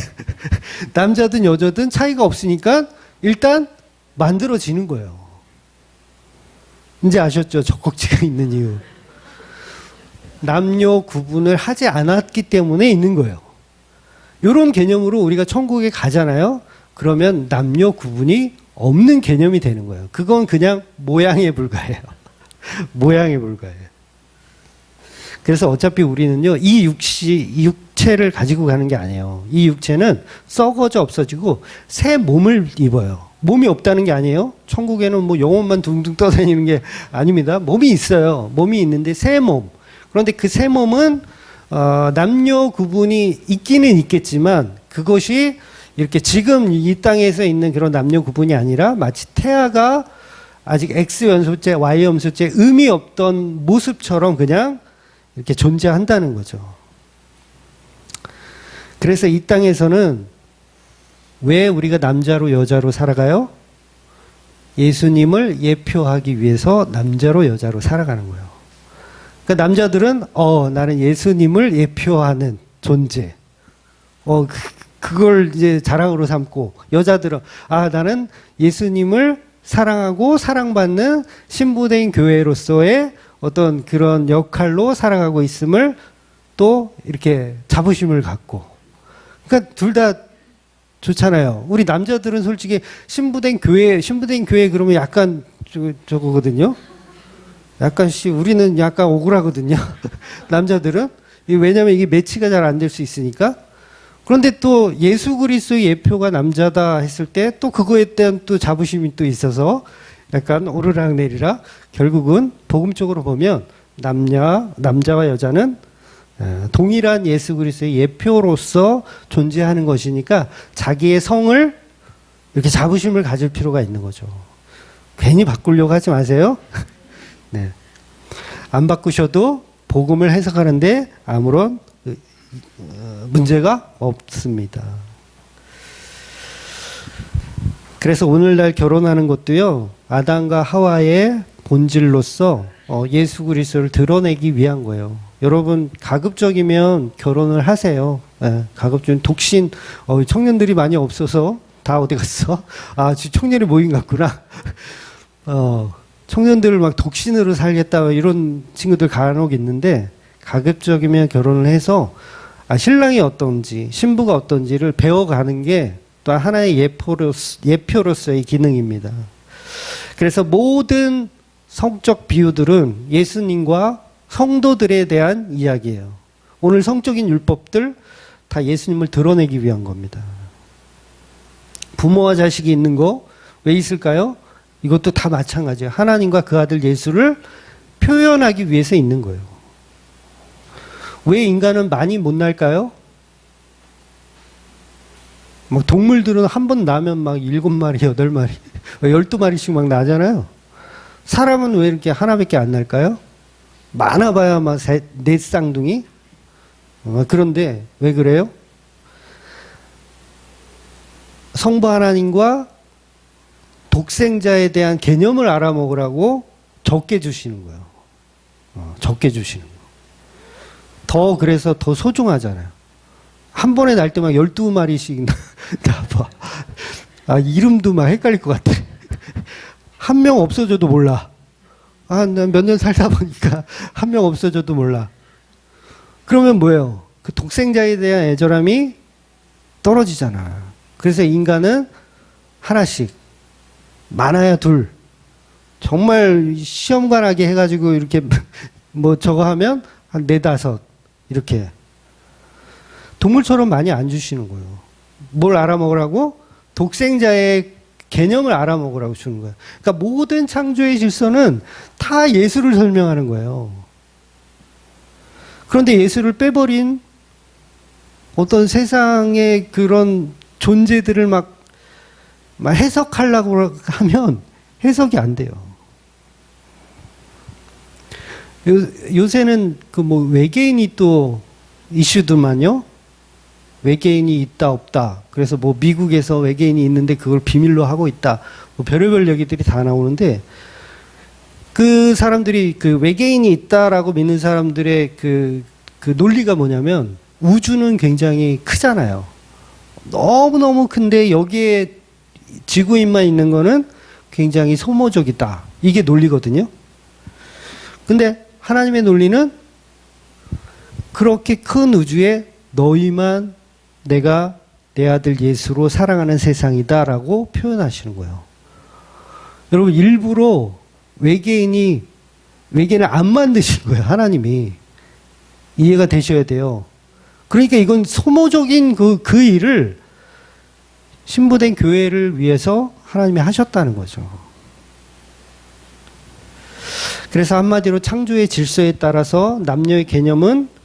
남자든 여자든 차이가 없으니까 일단 만들어지는 거예요. 이제 아셨죠? 젖꼭지가 있는 이유. 남녀 구분을 하지 않았기 때문에 있는 거예요. 이런 개념으로 우리가 천국에 가잖아요. 그러면 남녀 구분이 없는 개념이 되는 거예요. 그건 그냥 모양에 불과해요. 모양에 불과해요. 그래서 어차피 우리는요, 이 육체를 가지고 가는 게 아니에요. 이 육체는 썩어져 없어지고 새 몸을 입어요. 몸이 없다는 게 아니에요. 천국에는 뭐 영혼만 둥둥 떠다니는 게 아닙니다. 몸이 있어요. 몸이 있는데 새 몸. 그런데 그 새 몸은 남녀 구분이 있기는 있겠지만, 그것이 이렇게 지금 이 땅에서 있는 그런 남녀 구분이 아니라 마치 태아가 아직 X 염소체, Y 염소체 의미 없던 모습처럼 그냥 이렇게 존재한다는 거죠. 그래서 이 땅에서는 왜 우리가 남자로 여자로 살아가요? 예수님을 예표하기 위해서 남자로 여자로 살아가는 거예요. 그러니까 남자들은 나는 예수님을 예표하는 존재. 그걸 이제 자랑으로 삼고, 여자들은 나는 예수님을 사랑하고 사랑받는 신부된 교회로서의 어떤 그런 역할로 살아가고 있음을 또 이렇게 자부심을 갖고. 그러니까 둘 다 좋잖아요. 우리 남자들은 솔직히 신부된 교회 그러면 약간 저거거든요. 약간 우리는 약간 억울하거든요. 남자들은. 왜냐면 이게 매치가 잘 안 될 수 있으니까. 그런데 또 예수 그리스도의 예표가 남자다 했을 때 또 그거에 대한 또 자부심이 또 있어서 약간 오르락내리락. 결국은 복음적으로 보면 남자와 여자는 동일한 예수 그리스도의 예표로서 존재하는 것이니까 자기의 성을 이렇게 자부심을 가질 필요가 있는 거죠. 괜히 바꾸려고 하지 마세요. 네. 안 바꾸셔도 복음을 해석하는데 아무런 문제가 없습니다. 그래서 오늘날 결혼하는 것도요, 아담과 하와의 본질로서 예수 그리스도를 드러내기 위한 거예요. 여러분 가급적이면 결혼을 하세요. 예, 가급적이면 독신. 청년들이 많이 없어서 다 어디 갔어? 아, 지금 청년이 모임 같구나. 청년들을 막 독신으로 살겠다 이런 친구들 간혹 있는데, 가급적이면 결혼을 해서 신랑이 어떤지 신부가 어떤지를 배워가는 게 또 하나의 예표로서의 기능입니다. 그래서 모든 성적 비유들은 예수님과 성도들에 대한 이야기예요. 오늘 성적인 율법들 다 예수님을 드러내기 위한 겁니다. 부모와 자식이 있는 거 왜 있을까요? 이것도 다 마찬가지예요. 하나님과 그 아들 예수를 표현하기 위해서 있는 거예요. 왜 인간은 많이 못 날까요? 막 동물들은 한 번 나면 막 7마리, 8마리, 12마리씩 막 나잖아요. 사람은 왜 이렇게 하나밖에 안 날까요? 많아봐야 막 4쌍둥이? 그런데 왜 그래요? 성부 하나님과 독생자에 대한 개념을 알아먹으라고 적게 주시는 거예요. 적게 주시는 거. 그래서 더 소중하잖아요. 한 번에 날 때 막 12마리씩 나봐. 이름도 막 헷갈릴 것 같아. 한 명 없어져도 몰라. 난 몇 년 살다 보니까 한 명 없어져도 몰라. 그러면 뭐예요? 그 독생자에 대한 애절함이 떨어지잖아. 그래서 인간은 하나씩, 많아야 둘, 정말 시험관하게 해가지고 이렇게 뭐 저거 하면 한 4, 5 이렇게. 동물처럼 많이 안 주시는 거예요. 뭘 알아먹으라고? 독생자의 개념을 알아먹으라고 주는 거예요. 그러니까 모든 창조의 질서는 다 예수를 설명하는 거예요. 그런데 예수를 빼버린 어떤 세상의 그런 존재들을 막 해석하려고 하면 해석이 안 돼요. 요새는 그 뭐 외계인이 또 이슈더만요. 외계인이 있다 없다. 그래서 뭐 미국에서 외계인이 있는데 그걸 비밀로 하고 있다. 뭐 별의별 얘기들이 다 나오는데, 그 사람들이 그 외계인이 있다라고 믿는 사람들의 그 논리가 뭐냐면, 우주는 굉장히 크잖아요. 너무너무 큰데 여기에 지구인만 있는 거는 굉장히 소모적이다. 이게 논리거든요. 근데 하나님의 논리는 그렇게 큰 우주에 너희만 내가 내 아들 예수로 사랑하는 세상이다라고 표현하시는 거예요. 여러분, 일부러 외계인을 안 만드신 거예요. 하나님이. 이해가 되셔야 돼요. 그러니까 이건 소모적인 그 일을 신부된 교회를 위해서 하나님이 하셨다는 거죠. 그래서 한마디로 창조의 질서에 따라서 남녀의 개념은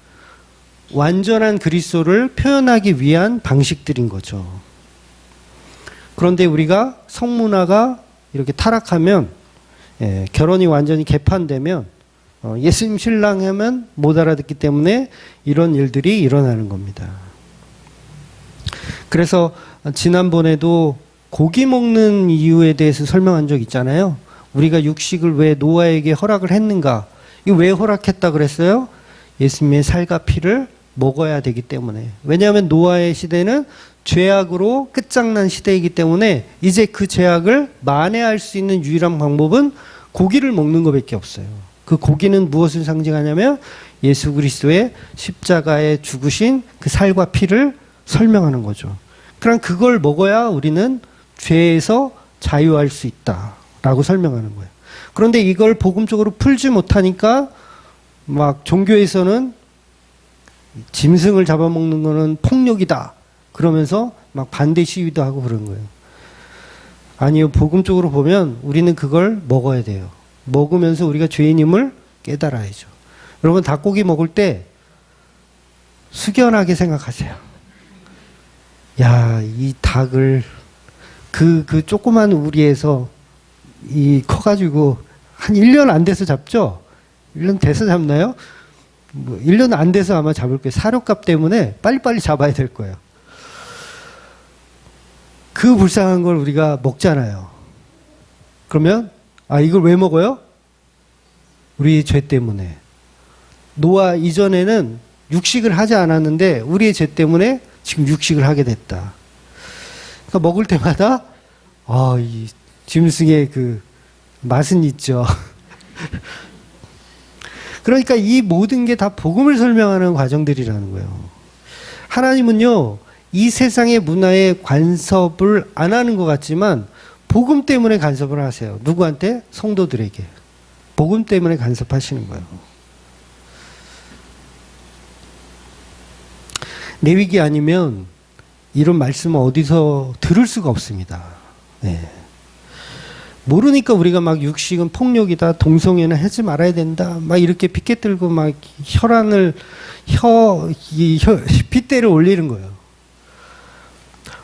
완전한 그리스도를 표현하기 위한 방식들인 거죠. 그런데 우리가 성문화가 이렇게 타락하면, 결혼이 완전히 개판되면, 예수님 신랑 하면 못 알아듣기 때문에 이런 일들이 일어나는 겁니다. 그래서 지난번에도 고기 먹는 이유에 대해서 설명한 적 있잖아요. 우리가 육식을 왜 노아에게 허락을 했는가? 이거 왜 허락했다 그랬어요? 예수님의 살과 피를 먹어야 되기 때문에. 왜냐하면 노아의 시대는 죄악으로 끝장난 시대이기 때문에 이제 그 죄악을 만회할 수 있는 유일한 방법은 고기를 먹는 것밖에 없어요. 그 고기는 무엇을 상징하냐면 예수 그리스도의 십자가에 죽으신 그 살과 피를 설명하는 거죠. 그럼 그걸 먹어야 우리는 죄에서 자유할 수 있다라고 설명하는 거예요. 그런데 이걸 복음적으로 풀지 못하니까 막 종교에서는 짐승을 잡아먹는 거는 폭력이다 그러면서 막 반대 시위도 하고 그런 거예요. 아니요, 복음적으로 보면 우리는 그걸 먹어야 돼요. 먹으면서 우리가 죄인임을 깨달아야죠. 여러분, 닭고기 먹을 때 숙연하게 생각하세요. 야, 이 닭을 그 조그만 우리에서 이 커가지고 한 1년 안 돼서 잡죠? 1년 돼서 잡나요? 뭐 1년 안 돼서 아마 잡을 거예요. 사료값 때문에 빨리빨리 잡아야 될 거예요. 그 불쌍한 걸 우리가 먹잖아요. 그러면 이걸 왜 먹어요? 우리의 죄 때문에. 노아 이전에는 육식을 하지 않았는데 우리의 죄 때문에 지금 육식을 하게 됐다. 그러니까 먹을 때마다 이 짐승의 그 맛은 있죠. 그러니까 이 모든 게 다 복음을 설명하는 과정들이라는 거예요. 하나님은요, 이 세상의 문화에 간섭을 안 하는 것 같지만 복음 때문에 간섭을 하세요. 누구한테? 성도들에게. 복음 때문에 간섭하시는 거예요. 레위기 아니면 이런 말씀을 어디서 들을 수가 없습니다. 네. 모르니까 우리가 막 육식은 폭력이다, 동성애는 하지 말아야 된다, 막 이렇게 피켓 들고 막 핏대를 올리는 거예요.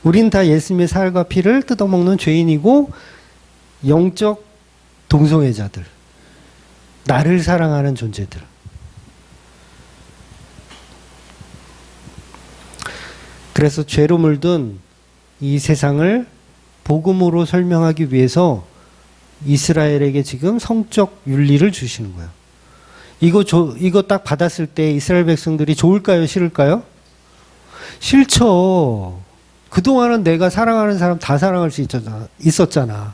우린 다 예수님의 살과 피를 뜯어먹는 죄인이고 영적 동성애자들, 나를 사랑하는 존재들. 그래서 죄로 물든 이 세상을 복음으로 설명하기 위해서 이스라엘에게 지금 성적 윤리를 주시는 거예요. 이거 딱 받았을 때 이스라엘 백성들이 좋을까요? 싫을까요? 싫죠. 그동안은 내가 사랑하는 사람 다 사랑할 수 있었잖아.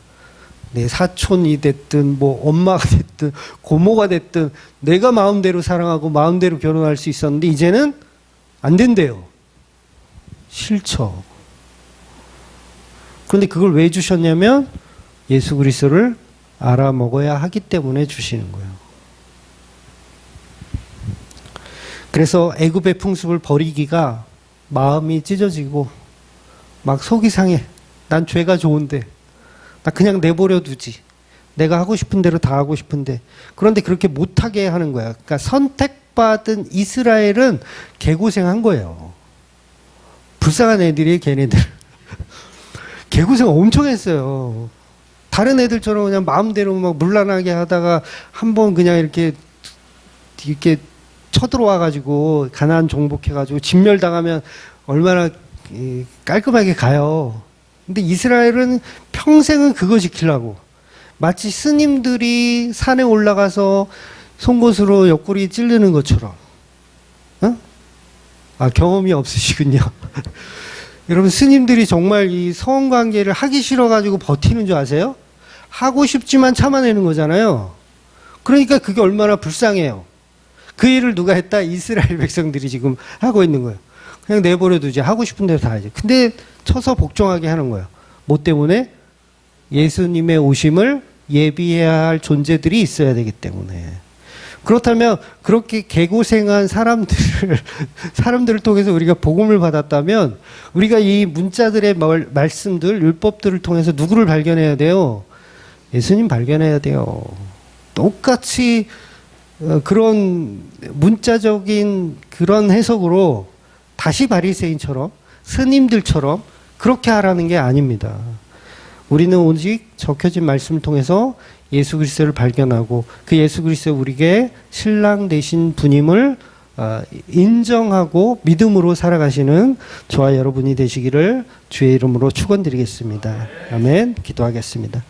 내 사촌이 됐든 뭐 엄마가 됐든 고모가 됐든 내가 마음대로 사랑하고 마음대로 결혼할 수 있었는데 이제는 안 된대요. 싫죠. 그런데 그걸 왜 주셨냐면 예수 그리스도를 알아먹어야 하기 때문에 주시는 거예요. 그래서 애굽의 풍습을 버리기가 마음이 찢어지고 막 속이 상해. 난 죄가 좋은데 나 그냥 내버려 두지. 내가 하고 싶은 대로 다 하고 싶은데. 그런데 그렇게 못하게 하는 거야. 그러니까 선택받은 이스라엘은 개고생한 거예요. 불쌍한 애들이 걔네들. 개고생 엄청 했어요. 다른 애들처럼 그냥 마음대로 막 물란하게 하다가 한번 그냥 이렇게 쳐들어와가지고 가나안 정복해가지고 진멸당하면 얼마나 깔끔하게 가요. 근데 이스라엘은 평생은 그거 지키려고. 마치 스님들이 산에 올라가서 송곳으로 옆구리 찌르는 것처럼. 경험이 없으시군요. 여러분, 스님들이 정말 이 성관계를 하기 싫어가지고 버티는 줄 아세요? 하고 싶지만 참아내는 거잖아요. 그러니까 그게 얼마나 불쌍해요. 그 일을 누가 했다? 이스라엘 백성들이 지금 하고 있는 거예요. 그냥 내버려 두지. 하고 싶은 대로 다 하지. 근데 쳐서 복종하게 하는 거예요. 뭐 때문에? 예수님의 오심을 예비해야 할 존재들이 있어야 되기 때문에. 그렇다면 그렇게 개고생한 사람들을 통해서 우리가 복음을 받았다면 우리가 이 문자들의 말씀들, 율법들을 통해서 누구를 발견해야 돼요? 예수님 발견해야 돼요. 똑같이 그런 문자적인 그런 해석으로 다시 바리새인처럼 스님들처럼 그렇게 하라는 게 아닙니다. 우리는 오직 적혀진 말씀을 통해서 예수 그리스도를 발견하고 그 예수 그리스도 우리에게 신랑 되신 분임을 인정하고 믿음으로 살아가시는 저와 여러분이 되시기를 주의 이름으로 축원드리겠습니다. 아멘. 기도하겠습니다.